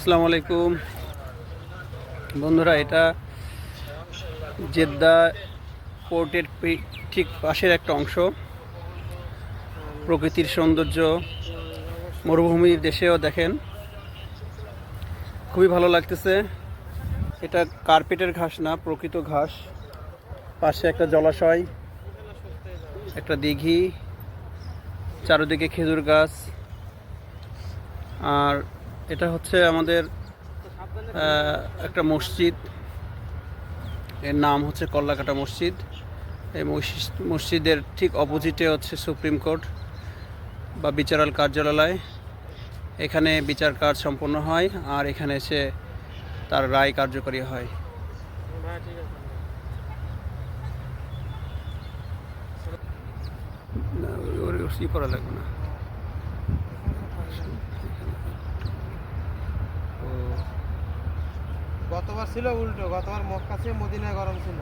আসসালামু আলাইকুম বন্ধুরা, এটা জেদ্দা পোর্টের ঠিক পাশের একটা অংশ। প্রকৃতির সৌন্দর্য, মরুভূমির দেশেও দেখেন, খুবই ভালো লাগতেছে। এটা কার্পেটের ঘাস না, প্রকৃত ঘাস। পাশে একটা জলাশয়, একটা দিঘি, চারিদিকে খেজুর গাছ। আর এটা হচ্ছে আমাদের একটা মসজিদ, এর নাম হচ্ছে কল্লাকাটা মসজিদ। এই মসজিদের ঠিক অপোজিটে হচ্ছে সুপ্রিম কোর্ট বা বিচারাল কার্যালয়। এখানে বিচার কাজ সম্পন্ন হয় আর এখানে এসে তার রায় কার্যকরী হয়। করা লাগবে না। গতবার ছিল উল্টো, গতবার মক্কা থেকে মদিনায় গরম ছিল।